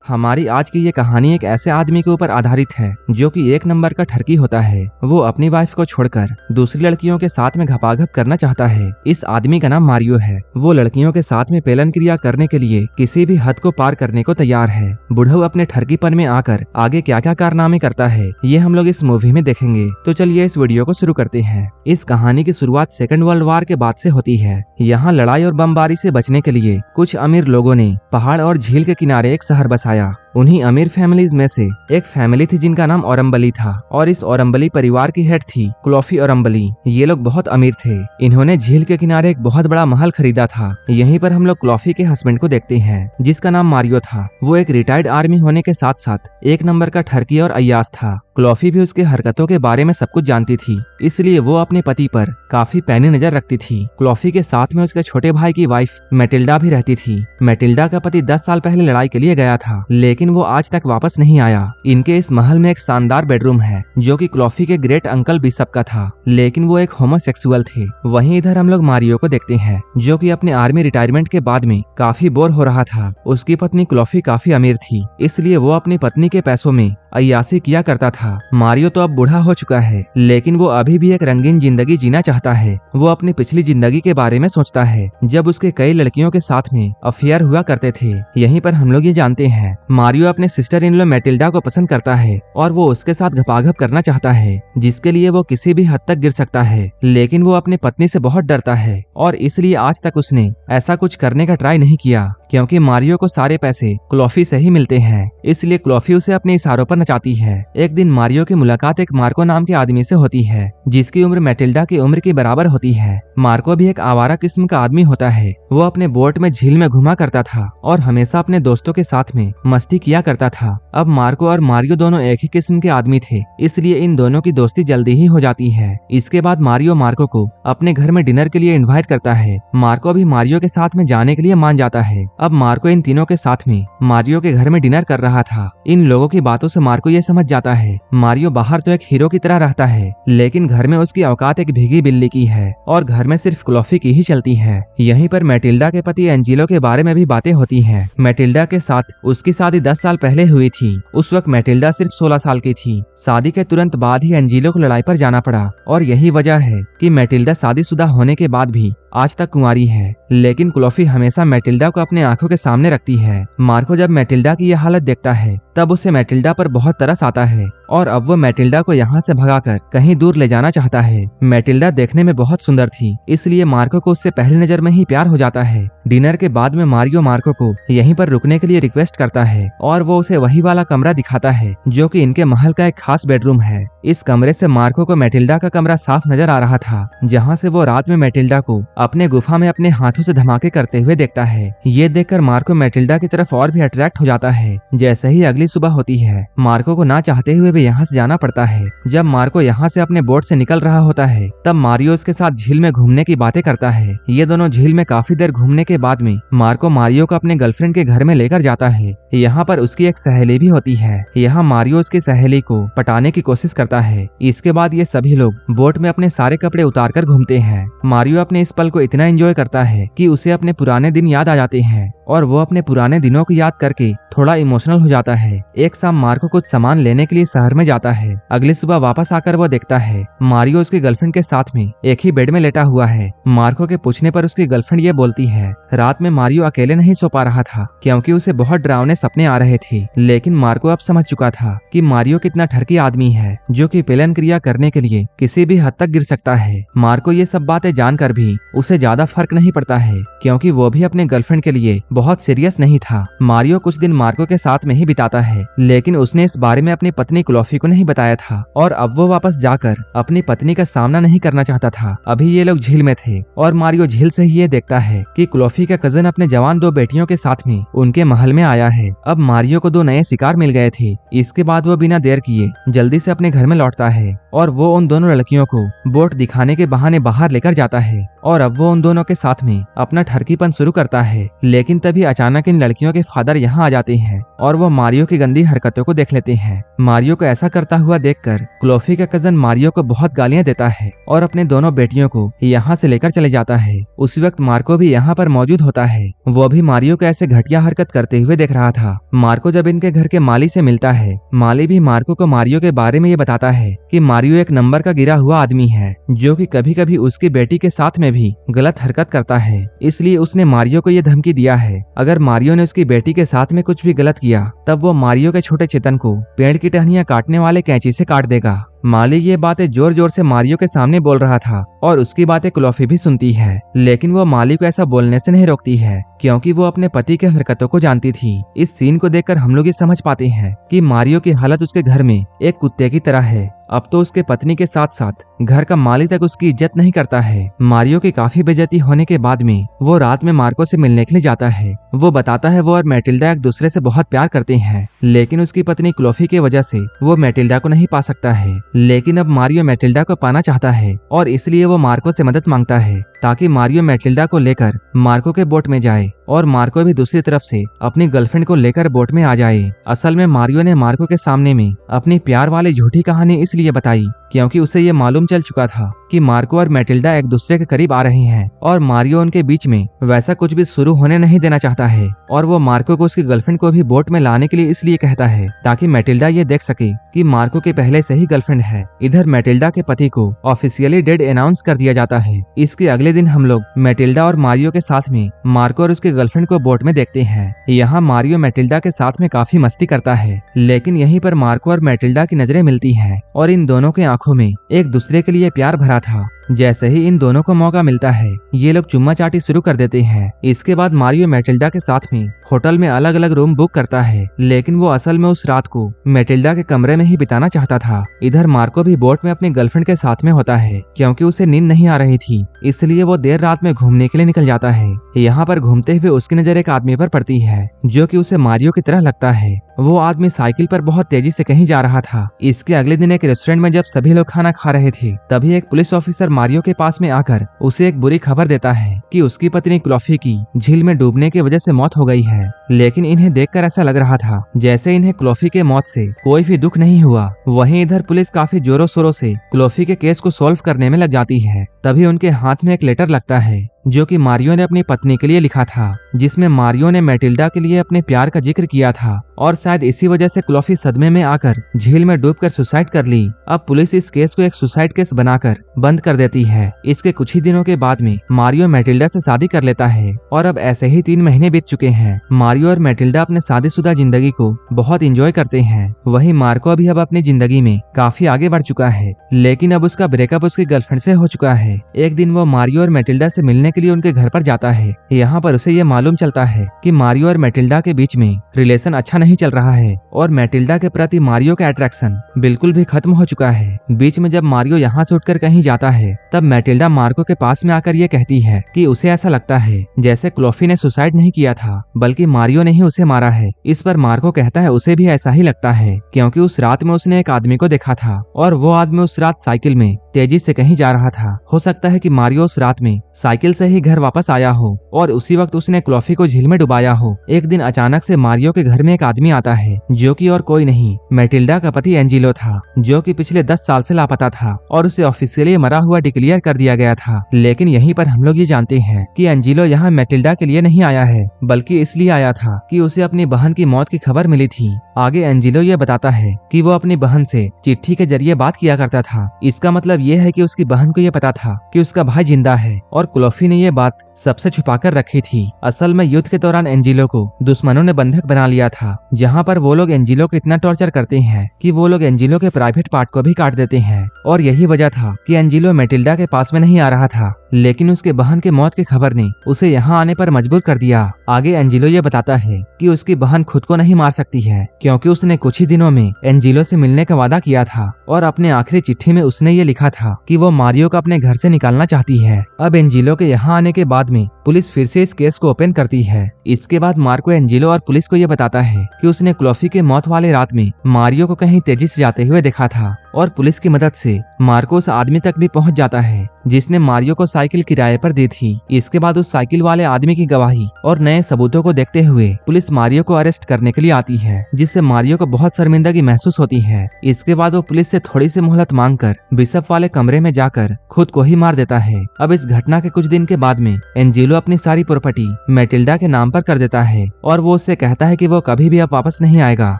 हमारी आज की ये कहानी एक ऐसे आदमी के ऊपर आधारित है जो कि एक नंबर का ठरकी होता है। वो अपनी वाइफ को छोड़कर दूसरी लड़कियों के साथ में घपाघप करना चाहता है। इस आदमी का नाम मारियो है। वो लड़कियों के साथ में पेलन क्रिया करने के लिए किसी भी हद को पार करने को तैयार है। बुढ़ऊ अपने ठरकीपन में आकर आगे क्या क्या कारनामे करता है ये हम लोग इस मूवी में देखेंगे। तो चलिए इस वीडियो को शुरू करते हैं। इस कहानी की शुरुआत सेकंड वर्ल्ड वार के बाद से होती है। यहाँ लड़ाई और बमबारी से बचने के लिए कुछ अमीर लोगों ने पहाड़ और झील के किनारे एक शहर बसाया। उन्हीं अमीर फैमिलीज में से एक फैमिली थी जिनका नाम औरम्बली था और इस औरम्बली परिवार की हेड थी क्लोफी औरम्बली। ये लोग बहुत अमीर थे। इन्होंने झील के किनारे एक बहुत बड़ा महल खरीदा था। यहीं पर हम लोग क्लोफी के हस्बैंड को देखते हैं जिसका नाम मारियो था। वो एक रिटायर्ड आर्मी होने के साथ साथ एक नंबर का ठरकी और अय्याश था। क्लोफी भी उसके हरकतों के बारे में सब कुछ जानती थी, इसलिए वो अपने पति पर काफी पैनी नजर रखती थी। क्लोफी के साथ में उसके छोटे भाई की वाइफ मैटिल्डा भी रहती थी। मैटिल्डा का पति 10 साल पहले लड़ाई के लिए गया था, लेकिन वो आज तक वापस नहीं आया। इनके इस महल में एक शानदार बेडरूम है जो कि क्लोफी के ग्रेट अंकल बिशप का था, लेकिन वो एक होमोसेक्सुअल थे। वहीं इधर हम लोग मारियो को देखते हैं जो कि अपने आर्मी रिटायरमेंट के बाद में काफी बोर हो रहा था। उसकी पत्नी क्लोफी काफी अमीर थी, इसलिए वो अपनी पत्नी के पैसों में अय्याशी किया करता था। मारियो तो अब बूढ़ा हो चुका है, लेकिन वो अभी भी एक रंगीन जिंदगी जीना चाहता है। वो अपनी पिछली जिंदगी के बारे में सोचता है जब उसके कई लड़कियों के साथ में अफेयर हुआ करते थे। यहीं पर हम लोग ये जानते हैं मारियो अपने सिस्टर इन लॉ मैटिल्डा को पसंद करता है और वो उसके साथ घपाघप करना चाहता है, जिसके लिए वो किसी भी हद तक गिर सकता है। लेकिन वो अपनी पत्नी से बहुत डरता है और इसलिए आज तक उसने ऐसा कुछ करने का ट्राई नहीं किया, क्योंकि मारियो को सारे पैसे क्लोफी से ही मिलते हैं। इसलिए क्लोफी उसे अपने इशारों पर नचाती है। एक दिन मारियो की मुलाकात एक मार्को नाम के आदमी से होती है जिसकी उम्र मैटिल्डा की उम्र के बराबर होती है। मार्को भी एक आवारा किस्म का आदमी होता है। वो अपने बोट में झील में घुमा करता था और हमेशा अपने दोस्तों के साथ में मस्ती किया करता था। अब मार्को और मारियो दोनों एक ही किस्म के आदमी थे, इसलिए इन दोनों की दोस्ती जल्दी ही हो जाती है। इसके बाद मारियो मार्को को अपने घर में डिनर के लिए इन्वाइट करता है। मार्को भी मारियो के साथ में जाने के लिए मान जाता है। अब मार्को इन तीनों के साथ में मारियो के घर में डिनर कर रहा था। इन लोगों की बातों से मार्को ये समझ जाता है मारियो बाहर तो एक हीरो की तरह रहता है, लेकिन घर में उसकी औकात एक भीगी बिल्ली की है और घर में सिर्फ क्लोफी की ही चलती है। यहीं पर मैटिल्डा के पति एंजिलो के बारे में भी बातें होती हैं। मैटिल्डा के साथ उसकी शादी 10 साल पहले हुई थी। उस वक्त मैटिल्डा सिर्फ 16 साल की थी। शादी के तुरंत बाद ही एंजिलो को लड़ाई पर जाना पड़ा और यही वजह है कि मैटिल्डा शादीशुदा होने के बाद भी आज तक कुंवारी है। लेकिन क्लोफी हमेशा मैटिल्डा को अपने आंखों के सामने रखती है। मार्को जब मैटिल्डा की यह हालत देखता है तब उसे मैटिल्डा पर बहुत तरस आता है और अब वो मैटिल्डा को यहाँ से भगाकर कहीं दूर ले जाना चाहता है। मैटिल्डा देखने में बहुत सुंदर थी, इसलिए मार्को को उससे पहली नजर में ही प्यार हो जाता है। डिनर के बाद में मारियो मार्को को यहीं पर रुकने के लिए रिक्वेस्ट करता है और वो उसे वही वाला कमरा दिखाता है जो कि इनके महल का एक खास बेडरूम है। इस कमरे से मार्को को मैटिल्डा का कमरा साफ नजर आ रहा था, जहाँ से वो रात में मैटिल्डा को अपने गुफा में अपने हाथों से धमाके करते हुए देखता है। ये देखकर मार्को मैटिल्डा की तरफ और भी अट्रैक्ट हो जाता है। जैसे ही अगली सुबह होती है मार्को को ना चाहते हुए भी यहाँ से जाना पड़ता है। जब मार्को यहाँ से अपने बोट से निकल रहा होता है तब मारियो उसके साथ झील में घूमने की बातें करता है। ये दोनों झील में काफी देर घूमने के बाद में मार्को मारियो को अपने गर्लफ्रेंड के घर में लेकर जाता है। यहाँ पर उसकी एक सहेली भी होती है। यहाँ मारियो उसकी सहेली को पटाने की कोशिश करता है। इसके बाद ये सभी लोग बोट में अपने सारे कपड़े उतार कर घूमते हैं। मारियो अपने इस पल को इतना एंजॉय करता है कि उसे अपने पुराने दिन याद आ जाते हैं और वो अपने पुराने दिनों को याद करके थोड़ा इमोशनल हो जाता है। एक शाम मार्को कुछ सामान लेने के लिए शहर में जाता है। अगली सुबह वापस आकर वो देखता है मारियो उसकी गर्लफ्रेंड के साथ में एक ही बेड में लेटा हुआ है। मार्को के पूछने पर उसकी गर्लफ्रेंड ये बोलती है रात में मारियो अकेले नहीं सो पा रहा था क्योंकि उसे बहुत डरावने सपने आ रहे थे। लेकिन मार्को अब समझ चुका था कि मारियो कितना ठरकी आदमी है जो कि पेलन क्रिया करने के लिए किसी भी हद तक गिर सकता है। मार्को ये सब बातें जानकर भी उसे ज्यादा फर्क नहीं पड़ता है क्योंकि वो भी अपने गर्लफ्रेंड के लिए बहुत सीरियस नहीं था। मारियो कुछ दिन मार्को के साथ में ही बिताता है, लेकिन उसने इस बारे में अपनी पत्नी क्लोफी को नहीं बताया था और अब वो वापस जाकर अपनी पत्नी का सामना नहीं करना चाहता था। अभी ये लोग झील में थे और मारियो झील से ही ये देखता है कि क्लोफी का कजन अपने जवान 2 बेटियों के साथ में उनके महल में आया है। अब मारियो को 2 नए शिकार मिल गए थे। इसके बाद वो बिना देर किए जल्दी से अपने घर में लौटता है और वो उन दोनों लड़कियों को बोट दिखाने के बहाने बाहर लेकर जाता है और अब वो उन दोनों के साथ में अपना ठरकीपन शुरू करता है। लेकिन तभी अचानक इन लड़कियों के फादर यहाँ आ जाते हैं और वो मारियो की गंदी हरकतों को देख लेते हैं। मारियो को ऐसा करता हुआ देखकर क्लोफी का कजन मारियो को बहुत गालियां देता है और अपने दोनों बेटियों को यहाँ से लेकर चले जाता है। उस वक्त मार्को भी यहाँ पर मौजूद होता है। वो भी मारियो को ऐसे घटिया हरकत करते हुए देख रहा था। मार्को जब इनके घर के माली से मिलता है, माली भी मार्को को मारियो के बारे में ये बताता है कि मारियो एक नंबर का गिरा हुआ आदमी है जो कि कभी कभी उसकी बेटी के साथ में भी गलत हरकत करता है। इसलिए उसने मारियो को ये धमकी दिया है, अगर मारियो ने उसकी बेटी के साथ में कुछ भी गलत किया तब वो मारियो के छोटे चेतन को पेड़ की टहनियां काटने वाले कैंची से काट देगा। माली ये बातें जोर जोर से मारियो के सामने बोल रहा था और उसकी बातें क्लोफी भी सुनती है, लेकिन वो माली को ऐसा बोलने से नहीं रोकती है क्योंकि वो अपने पति के हरकतों को जानती थी। इस सीन को देखकर हम लोग ये समझ पाते हैं कि मारियो की हालत उसके घर में एक कुत्ते की तरह है। अब तो उसके पत्नी के साथ साथ घर का माली तक उसकी इज्जत नहीं करता है। मारियो की काफी बेइज्जती होने के बाद में वो रात में मार्को से मिलने के लिए जाता है। वो बताता है वो और मैटिल्डा एक दूसरे से बहुत प्यार करते हैं, लेकिन उसकी पत्नी क्लोफी की वजह से वो मैटिल्डा को नहीं पा सकता है। लेकिन अब मारियो मैटिल्डा को पाना चाहता है और इसलिए वो मार्को से मदद मांगता है ताकि मारियो मैटिल्डा को लेकर मार्को के बोट में जाए और मार्को भी दूसरी तरफ से अपनी गर्लफ्रेंड को लेकर बोट में आ जाए। असल में मारियो ने मार्को के सामने में अपनी प्यार वाली झूठी कहानी इसलिए बताई क्योंकि उसे ये मालूम चल चुका था कि मार्को और मैटिल्डा एक दूसरे के करीब आ रहे हैं और मारियो उनके बीच में वैसा कुछ भी शुरू होने नहीं देना चाहता है। और वो मार्को को उसकी गर्लफ्रेंड को भी बोट में लाने के लिए इसलिए कहता है ताकि मैटिल्डा ये देख सके कि मार्को के पहले से ही गर्लफ्रेंड है। इधर मैटिल्डा के पति को ऑफिशियली डेड अनाउंस कर दिया जाता है। इसके अगले दिन हम लोग मैटिल्डा और मारियो के साथ में मार्को और उसके गर्लफ्रेंड को बोट में देखते हैं। यहाँ मारियो मैटिल्डा के साथ में काफी मस्ती करता है, लेकिन यहीं पर मार्को और मैटिल्डा की नजरें मिलती हैं और इन दोनों के आंखों में एक दूसरे के लिए प्यार भरा था। जैसे ही इन दोनों को मौका मिलता है ये लोग चुम्मा चाटी शुरू कर देते हैं। इसके बाद मारियो मैटिल्डा के साथ में होटल में अलग अलग रूम बुक करता है, लेकिन वो असल में उस रात को मैटिल्डा के कमरे में ही बिताना चाहता था। इधर मार्को भी बोट में अपनी गर्लफ्रेंड के साथ में होता है क्योंकि उसे नींद नहीं आ रही थी, इसलिए वो देर रात में घूमने के लिए निकल जाता है। यहाँ पर घूमते हुए उसकी नजर एक आदमी पर पड़ती है जो कि उसे मारियो की तरह लगता है। वो आदमी साइकिल पर बहुत तेजी से कहीं जा रहा था। इसके अगले दिन एक रेस्टोरेंट में जब सभी लोग खाना खा रहे थे तभी एक पुलिस ऑफिसर मारियो के पास में आकर उसे एक बुरी खबर देता है कि उसकी पत्नी क्लोफी की झील में डूबने की वजह से मौत हो गई है। लेकिन इन्हें देखकर ऐसा लग रहा था जैसे इन्हें क्लोफी के मौत से कोई भी दुख नहीं हुआ। वहीं इधर पुलिस काफी जोरों शोरों से क्लोफी के केस को सॉल्व करने में लग जाती है। तभी उनके हाथ में एक लेटर लगता है जो कि मारियो ने अपनी पत्नी के लिए लिखा था, जिसमें मारियो ने मैटिल्डा के लिए अपने प्यार का जिक्र किया था और शायद इसी वजह से क्लोफी सदमे में आकर झील में डूबकर सुसाइड कर ली। अब पुलिस इस केस को एक सुसाइड केस बनाकर बंद कर देती है। इसके कुछ ही दिनों के बाद में मारियो मैटिल्डा से शादी कर लेता है और अब ऐसे ही 3 महीने बीत चुके हैं। मारियो और मैटिल्डा अपने शादीशुदा जिंदगी को बहुत एंजॉय करते हैं। वहीं मार्को भी अब अपनी जिंदगी में काफी आगे बढ़ चुका है, लेकिन अब उसका ब्रेकअप उसकी गर्लफ्रेंड से हो चुका है। एक दिन वो मारियो और मैटिल्डा से मिलने के लिए उनके घर पर जाता है। यहाँ पर उसे ये मालूम चलता है कि मारियो और मैटिल्डा के बीच में रिलेशन अच्छा नहीं चल रहा है और मैटिल्डा के प्रति मारियो का अट्रैक्शन बिल्कुल भी खत्म हो चुका है। बीच में जब मारियो यहाँ से उठकर कहीं जाता है तब मैटिल्डा मार्को के पास में आकर ये कहती है कि उसे ऐसा लगता है जैसे क्लोफी ने सुसाइड नहीं किया था बल्कि मारियो ने ही उसे मारा है। इस पर मार्को कहता है उसे भी ऐसा ही लगता है क्योंकि उस रात में उसने एक आदमी को देखा था और वो आदमी उस रात साइकिल में तेजी से कहीं जा रहा था। हो सकता है कि मारियो उस रात में साइकिल से ही घर वापस आया हो और उसी वक्त उसने क्लोफी को झील में डुबाया हो। एक दिन अचानक से मारियो के घर में एक आदमी आता है जो कि और कोई नहीं मैटिल्डा का पति एंजिलो था, जो कि पिछले 10 साल से लापता था और उसे ऑफिशियली मरा हुआ डिक्लेयर कर दिया गया था। लेकिन यहीं पर हम लोग ये जानते हैं कि एंजिलो यहाँ मैटिल्डा के लिए नहीं आया है बल्कि इसलिए आया था कि उसे अपनी बहन की मौत की खबर मिली थी। आगे एंजिलो ये बताता है कि वो अपनी बहन से चिट्ठी के जरिए बात किया करता था। इसका मतलब ये है कि उसकी बहन को ये पता था कि उसका भाई जिंदा है और क्लोफी ने ये बात सबसे छुपाकर रखी थी। असल में युद्ध के दौरान एंजिलो को दुश्मनों ने बंधक बना लिया था, जहाँ पर वो लोग एंजिलो को इतना टॉर्चर करते हैं कि वो लोग एंजिलो के प्राइवेट पार्ट को भी काट देते हैं। और यही वजह था कि एंजिलो मैटिल्डा के पास में नहीं आ रहा था, लेकिन उसके बहन के मौत की खबर ने उसे यहाँ आने पर मजबूर कर दिया। आगे एंजिलो ये बताता है कि उसकी बहन खुद को नहीं मार सकती है क्योंकि उसने कुछ ही दिनों में एंजिलो से मिलने का वादा किया था और अपने आखिरी चिट्ठी में उसने ये लिखा था कि वो मारियो को अपने घर से निकालना चाहती है। अब एंजिलो के यहाँ आने के बाद में पुलिस फिर से इस केस को ओपन करती है। इसके बाद मार्को एंजिलो और पुलिस को ये बताता है कि उसने क्लोफी के मौत वाले रात में मारियो को कहीं तेजी से जाते हुए देखा था और पुलिस की मदद से मार्को उस आदमी तक भी पहुंच जाता है जिसने मारियो को साइकिल किराए पर दी थी। इसके बाद उस साइकिल वाले आदमी की गवाही और नए सबूतों को देखते हुए पुलिस मारियो को अरेस्ट करने के लिए आती है, जिससे मारियो को बहुत शर्मिंदगी महसूस होती है। इसके बाद वो पुलिस से थोड़ी सी मोहलत मांगकर बिशप वाले कमरे में जाकर खुद को ही मार देता है। अब इस घटना के कुछ दिन के बाद में एंजेलो अपनी सारी प्रॉपर्टी मैटिल्डा के नाम पर कर देता है और वो उससे कहता है कि वो कभी भी अब वापस नहीं आएगा,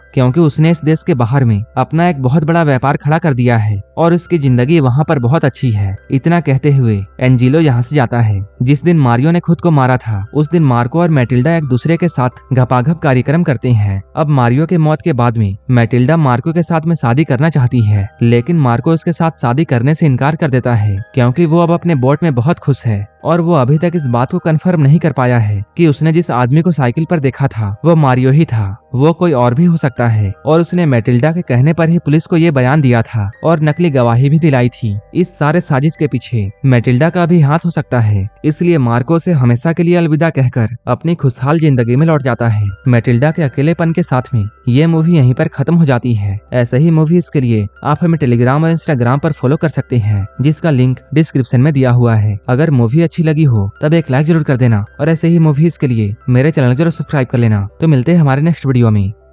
क्योंकि उसने इस देश के बाहर में अपना एक बहुत बड़ा व्यापार खड़ा कर दिया है और उसकी जिंदगी वहाँ पर बहुत अच्छी है। इतना कहते हुए एंजेलो यहाँ से जाता है। जिस दिन मारियो ने खुद को मारा था उस दिन मार्को और मैटिल्डा एक दूसरे के साथ घपाघप कार्यक्रम करते हैं। अब मारियो के मौत के बाद में मैटिल्डा मार्को के साथ में शादी करना चाहती है, लेकिन मार्को उसके साथ शादी करने से इनकार कर देता है क्योंकि वो अब अपने बोट में बहुत खुश है और वो अभी तक इस बात को कंफर्म नहीं कर पाया है कि उसने जिस आदमी को साइकिल पर देखा था वो मारियो ही था, वो कोई और भी हो सकता है। और उसने मैटिल्डा के कहने पर ही पुलिस को ये बयान दिया था और नकली गवाही भी दिलाई थी। इस सारे साजिश के पीछे मैटिल्डा का भी हाथ हो सकता है, इसलिए मार्को से हमेशा के लिए अलविदा कहकर अपनी खुशहाल जिंदगी में लौट जाता है। मैटिल्डा के अकेलेपन के साथ में ये मूवी यहीं पर खत्म हो जाती है। ऐसे ही मूवीज के लिए आप हमें टेलीग्राम और इंस्टाग्राम पर फॉलो कर सकते हैं, जिसका लिंक डिस्क्रिप्शन में दिया हुआ है। अगर मूवी अच्छी लगी हो तब एक लाइक जरूर कर देना और ऐसे ही मूवीज के लिए मेरे चैनल जरूर सब्सक्राइब कर लेना। तो मिलते हैं हमारे नेक्स्ट वीडियो में।